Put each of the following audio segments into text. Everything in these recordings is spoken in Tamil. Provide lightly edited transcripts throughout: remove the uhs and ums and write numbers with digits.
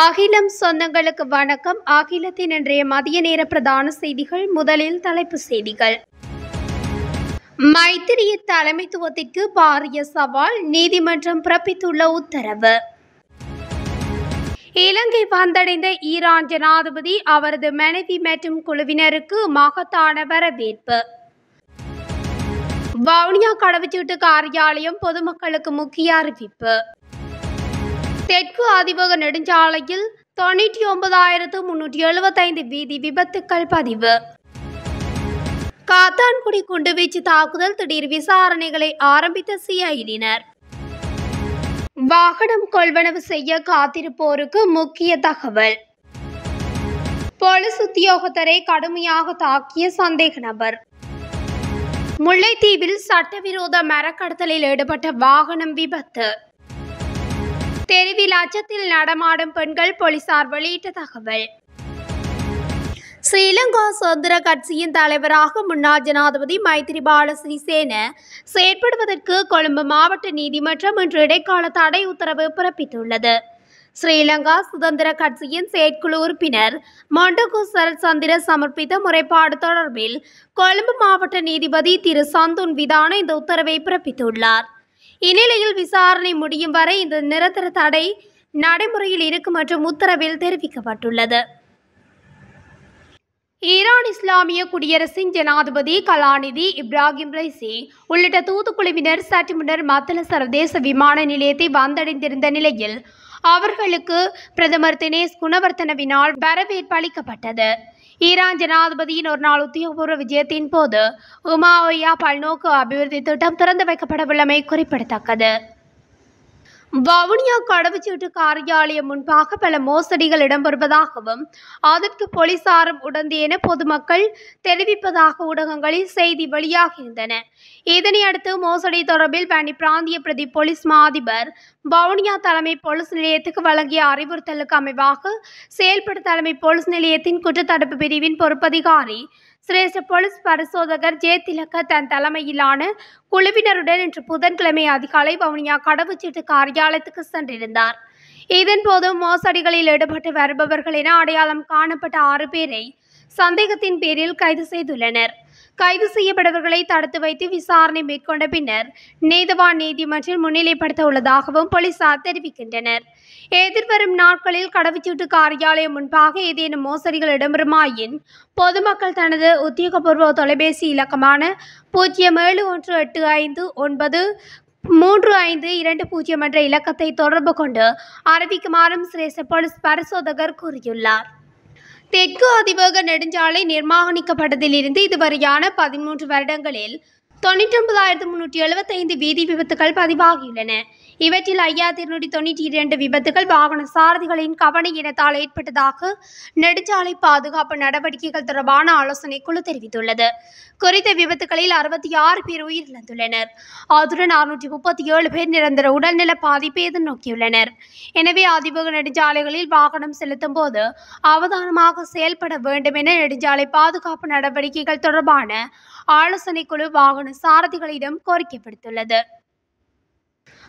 அகிலம் சொந்தங்களுக்கு வணக்கம். அகிலத்தின் இன்றைய மதிய நேர பிரதான செய்திகள். முதலில் தலைப்பு செய்திகள். மைத்திரி தலைமைத்துவத்திற்கு பாரிய சவால், நீதிமன்றம் பிறப்பித்துள்ள உத்தரவு. இலங்கை வந்தடைந்த ஈரான் ஜனாதிபதி, அவரது மனைவி மற்றும் குழுவினருக்கு மகத்தான வரவேற்பு. வவுனியா கடவுச்சீட்டு காரியாலயம் பொதுமக்களுக்கு முக்கிய அறிவிப்பு. தெற்கு அதிவேக நெடுஞ்சாலையில் 99,375 வீதி விபத்துக்கள் பதிவு. காத்தான்குடி குண்டுவீச்சு தாக்குதல், திடீர் விசாரணைகளை ஆரம்பித்த சிஐடியினர். வாகனம் கொள்வனவு செய்ய காத்திருப்போருக்கு முக்கிய தகவல். போலீஸ் உத்தியோகத்தரை கடுமையாக தாக்கிய சந்தேக நபர். முல்லைத்தீவில் சட்டவிரோத மரக்கடத்தலில் ஈடுபட்ட வாகனம் விபத்து. தெருவில் அச்சத்தில் நடமாடும் பெண்கள், போலீசார் வெளியிட்ட தகவல். ஸ்ரீலங்கா சுதந்திர கட்சியின் தலைவராக முன்னாள் ஜனாதிபதி மைத்திரிபால சிறிசேன செயற்படுவதற்கு கொழும்பு மாவட்ட நீதிமன்றம் இன்று இடைக்கால தடை உத்தரவு பிறப்பித்துள்ளது. ஸ்ரீலங்கா சுதந்திர கட்சியின் செயற்குழு உறுப்பினர் மொண்டகு சரத்சந்திர சமர்ப்பித்த முறைப்பாடு தொடர்பில் கொழும்பு மாவட்ட நீதிபதி திரு சந்துன் விதான இந்த உத்தரவை பிறப்பித்துள்ளார். இந்நிலையில் விசாரணை முடியும் வரை இந்த நிரந்தர தடை நடைமுறையில் இருக்கும் மற்றும் உத்தரவில் தெரிவிக்கப்பட்டுள்ளது. ஈரான் இஸ்லாமிய குடியரசின் ஜனாதிபதி கலாநிதி இப்ராஹிம் ரைசி உள்ளிட்ட தூதுக்குழுவினர் சற்று முன்னர் மத்தள சர்வதேச விமான நிலையத்தை வந்தடைந்திருந்த நிலையில் அவர்களுக்கு பிரதமர் தினேஷ் குணவர்த்தனவினால் வரவேற்பு அளிக்கப்பட்டது. ஈரான் ஜனாதிபதியின் ஒரு நாள் உத்தியோகபூர்வ விஜயத்தின் போது உமாஓயா பல்நோக்கு அபிவிருத்தி திட்டம் திறந்து வைக்கப்படவுள்ளமை குறிப்பிடத்தக்கது. வவுனியா கடவுச்சீட்டு காரியாலயம் முன்பாக பல மோசடிகள் இடம்பெறுவதாகவும் அதற்கு போலீசாரும் உடந்தை என பொதுமக்கள் தெரிவிப்பதாக ஊடகங்களில் செய்தி வெளியாகியிருந்தன. இதனையடுத்து மோசடி தொடர்பில் வன்னி பிராந்திய பிரதி போலீஸ் மா அதிபர் வவுனியா தலைமை போலீஸ் நிலையத்துக்கு வழங்கிய அறிவுறுத்தலுக்கு அமைவாக செயல்பட தலைமை போலீஸ் நிலையத்தின் குற்றத்தடுப்பு பிரிவின் பொறுப்பதிகாரி சிரேஷ்ட போலீஸ் பரிசோதகர் ஜெயதிலக தன் தலைமையிலான குழுவினருடன் இன்று புதன்கிழமை அதிகாலை வவுனியா கடவுச்சீட்டு காரியாலயத்துக்கு சென்றிருந்தார். இதன்போது மோசடிகளில் ஈடுபட்டு வருபவர்கள் என அடையாளம் காணப்பட்ட 6 பேரை சந்தேகத்தின் பேரில் கைது செய்துள்ளனர். கைது செய்யப்பட்டவர்களை தடுத்து வைத்து விசாரணை மேற்கொண்ட பின்னர் நீதவான் நீதிமன்றில் முன்னிலைப்படுத்த உள்ளதாகவும் போலீசார் தெரிவிக்கின்றனர். எதிர்வரும் நாட்களில் கடவுச்சீட்டு காரியாலயம் முன்பாக ஏதேனும் மோசடிகள் இடம்பெறுமாயின் பொதுமக்கள் தனது உத்தியோகபூர்வ தொலைபேசி இலக்கமான 0718893520 என்ற இலக்கத்தை தொடர்பு கொண்டு அறிவிக்குமாறும் சிரேஷ்ட போலீஸ் பரிசோதகர் கூறியுள்ளார். தெற்கு அதிவேக நெடுஞ்சாலை நிர்மாணிக்கப்பட்டதிலிருந்து இதுவரையான 13 வருடங்களில் 99,375 வீதி விபத்துகள் பதிவாகியுள்ளன. இவற்றில் 5,292 விபத்துகள் வாகன சாரதிகளின் கவன இனத்தால் ஏற்பட்டதாக நெடுஞ்சாலை பாதுகாப்பு நடவடிக்கைகள் தொடர்பான ஆலோசனை குழு தெரிவித்துள்ளது. குறித்த விபத்துகளில் 66 பேர் உயிரிழந்துள்ளனர். அதுடன் 637 பேர் நிரந்தர உடல்நல பாதிப்பை எதிர்நோக்கியுள்ளனர். எனவே அதிவேக நெடுஞ்சாலைகளில் வாகனம் செலுத்தும் போது அவதானமாக செயல்பட வேண்டும் என நெடுஞ்சாலை பாதுகாப்பு நடவடிக்கைகள் தொடர்பான ஆலோசனை குழு வாகன சாரதிகளிடம் கோரிக்கை விடுத்துள்ளது.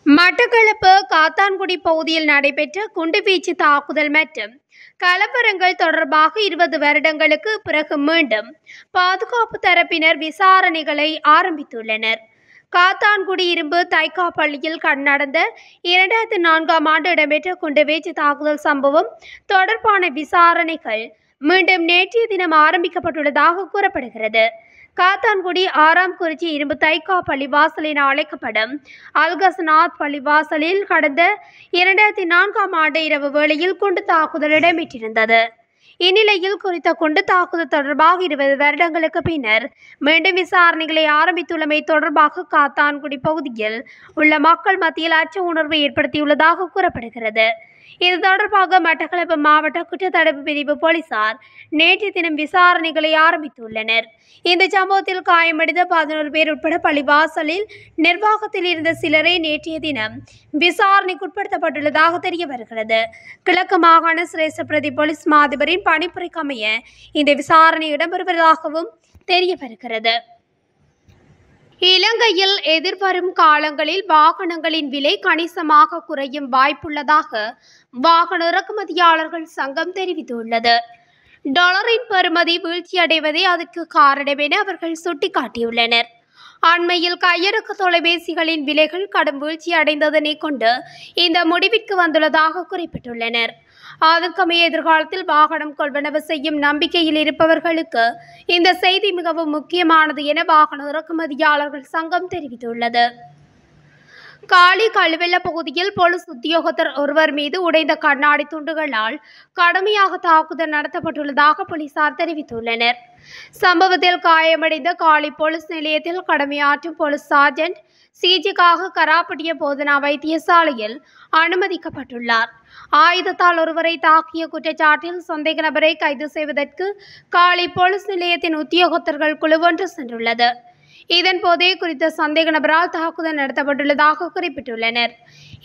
மட்டக்களப்பு காத்தான்குடி பகுதியில் நடைபெற்ற குண்டுவீச்சு தாக்குதல் மற்றும் கலவரங்கள் தொடர்பாக 20 வருடங்களுக்கு பிறகு மீண்டும் பாதுகாப்பு தரப்பினர் விசாரணைகளை ஆரம்பித்துள்ளனர். காத்தான்குடி இரும்பு தைக்கா பள்ளியில் நடந்த 2004ஆம் ஆண்டு இடம்பெற்ற குண்டுவீச்சு தாக்குதல் சம்பவம் தொடர்பான விசாரணைகள் மீண்டும் நேற்றைய தினம் ஆரம்பிக்கப்பட்டுள்ளதாக கூறப்படுகிறது. காத்தான்குடி 6ஆம் குறிச்சி இரும்பு தைக்கா பள்ளிவாசல் என அழைக்கப்படும் அல்கஸ்நாத் பள்ளிவாசலில் கடந்த 2004ஆம் ஆண்டு இரவு வேளையில் குண்டு தாக்குதல் இடம்பெற்றிருந்தது. இந்நிலையில் குறித்த குண்டு தாக்குதல் தொடர்பாக 20 வருடங்களுக்கு பின்னர் மீண்டும் விசாரணைகளை ஆரம்பித்துள்ளமை தொடர்பாக காத்தான்குடி பகுதியில் உள்ள மக்கள் மத்தியில் அச்ச உணர்வை ஏற்படுத்தியுள்ளதாக கூறப்படுகிறது. இது தொடர்பாக மட்டக்களப்பு மாவட்ட குற்றத்தடுப்பு பிரிவு போலீசார் நேற்று தினம் விசாரணைகளை ஆரம்பித்துள்ளனர். இந்த சம்பவத்தில் காயமடைந்த 11 பேர் உட்பட பள்ளிவாசலில் நிர்வாகத்தில் இருந்த சிலரை நேற்றைய தினம் விசாரணைக்குட்படுத்தப்பட்டுள்ளதாக தெரிய வருகிறது. கிழக்கு மாகாண சிரேஷ்ட பிரதி போலீஸ் மா அதிபரின் பணிப்புரைக்கு அமைய இந்த விசாரணை இடம்பெறுவதாகவும் தெரிய வருகிறது. இலங்கையில் எதிர்வரும் காலங்களில் வாகனங்களின் விலை கணிசமாக குறையும் வாய்ப்புள்ளதாக வாகன இறக்குமதியாளர்கள் சங்கம் தெரிவித்துள்ளது. டாலரின் பெறுமதி வீழ்ச்சியடைவதே அதற்கு காரணம் என அவர்கள் சுட்டிக்காட்டியுள்ளனர். அண்மையில் கையடக்க தொலைபேசிகளின் விலைகள் கடும் வீழ்ச்சி அடைந்ததனை கொண்டு இந்த முடிவிற்கு வந்துள்ளதாக குறிப்பிட்டுள்ளனர். அதற்கமைய எதிர்காலத்தில் வாகனம் கொள்வனவு செய்யும் நம்பிக்கையில் இருப்பவர்களுக்கு இந்த செய்தி மிகவும் முக்கியமானது என வாகன இறக்குமதியாளர்கள் சங்கம் தெரிவித்துள்ளது. காலி கழுவெல்ல பகுதியில் போலீஸ் உத்தியோகத்தர் ஒருவர் மீது உடைந்த கண்ணாடி துண்டுகளால் கடுமையாக தாக்குதல் நடத்தப்பட்டுள்ளதாக போலீசார் தெரிவித்துள்ளனர். சம்பவத்தில் காயமடைந்த காலி போலீஸ் நிலையத்தில் கடமையாற்றும் போலீஸ் சார்ஜென்ட் சிஜிக்காக கராப்பட்டிய போதனா வைத்தியசாலையில் அனுமதிக்கப்பட்டுள்ளார். ஆயுதத்தால் ஒருவரை தாக்கிய குற்றச்சாட்டில் சந்தேக நபரை கைது செய்வதற்கு காலி போலீஸ் நிலையத்தின் உத்தியோகத்தர்கள் குழு ஒன்று சென்றுள்ளது. இதன்போதே குறித்த சந்தேக நபரால் தாக்குதல் நடத்தப்பட்டுள்ளதாக குறிப்பிட்டுள்ளனர்.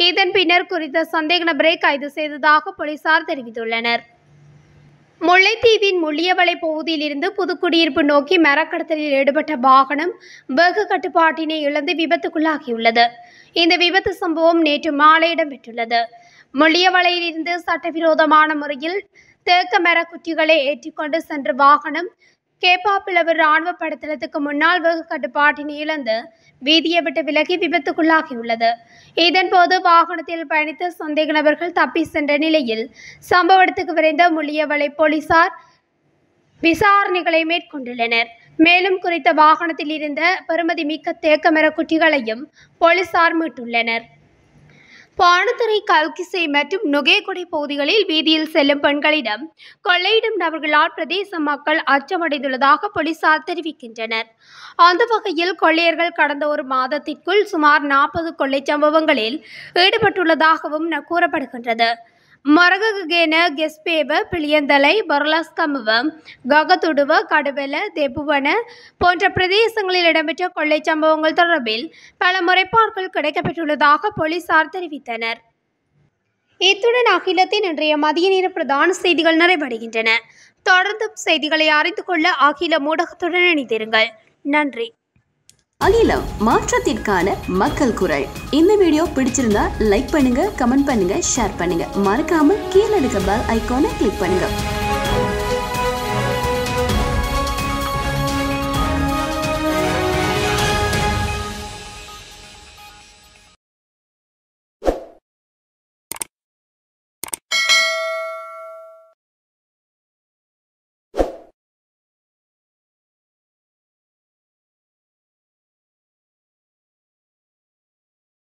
இதன் பின்னர் குறித்த சந்தேக நபரை கைது செய்ததாக போலீசார் தெரிவித்துள்ளனர். முல்லைத்தீவின் முள்ளியவளை பகுதியில் இருந்து புதுக்குடியிருப்பு நோக்கி மரக்கடத்தலில் ஈடுபட்ட வாகனம் வேக கட்டுப்பாட்டினை இழந்து விபத்துக்குள்ளாகியுள்ளது. இந்த விபத்து சம்பவம் நேற்று மாலை இடம்பெற்றுள்ளது. முள்ளியவளையில் இருந்து சட்டவிரோதமான முறையில் தேக்க மர குற்றிகளை ஏற்றிக்கொண்டு சென்ற வாகனம் கேப்பாப்பிளவு இராணுவ படைத்தளத்துக்கு முன்னால் வேக கட்டுப்பாட்டினை இழந்து வீதியை விட்டு விலகி விபத்துக்குள்ளாகியுள்ளது. இதன்போது வாகனத்தில் பயணித்த சந்தேக நபர்கள் தப்பி சென்ற நிலையில் சம்பவ இடத்துக்கு விரைந்த முள்ளியவளை போலீசார் விசாரணைகளை மேற்கொண்டுள்ளனர். மேலும் குறித்த வாகனத்தில் இருந்த பெறுமதி மிக்க தேக்க மர குற்றிகளையும் போலீசார் மீட்டுள்ளனர். பாணத்துறை கல்கிசை மற்றும் நுகேகொடை பகுதிகளில் வீதியில் செல்லும் பெண்களிடம் கொள்ளையிடும் நபர்களால் பிரதேச மக்கள் அச்சமடைந்துள்ளதாக போலீசார் தெரிவிக்கின்றனர். அந்த வகையில் கொள்ளையர்கள் கடந்த ஒரு மாதத்திற்குள் சுமார் 40 கொள்ளை சம்பவங்களில் ஈடுபட்டுள்ளதாகவும் கூறப்படுகின்றது. மரககேன கெஸ்பேவ பிளியந்தலை பரலாஸ்கமுவ ககதுடுவ கடுவெல தெபுவன போன்ற பிரதேசங்களில் இடம்பெற்ற கொள்ளை சம்பவங்கள் தொடர்பில் பல முறைப்பாடுகள் கிடைக்கப்பெற்றுள்ளதாக போலீசார் தெரிவித்தனர். இத்துடன் அகிலத்தின் இன்றைய மதிய நேர பிரதான செய்திகள் நிறைவடைகின்றன. தொடர்ந்தும் செய்திகளை அறிந்து கொள்ள அகில ஊடகத்துடன் இணைந்திருங்கள். நன்றி. அகிலம், மாற்றத்திற்கான மக்கள் குரல். இந்த வீடியோ பிடிச்சிருந்தா லைக் பண்ணுங்க, கமெண்ட் பண்ணுங்க, ஷேர் பண்ணுங்க. மறக்காம கீழே இருக்க பெல் ஐகானை கிளிக் பண்ணுங்க.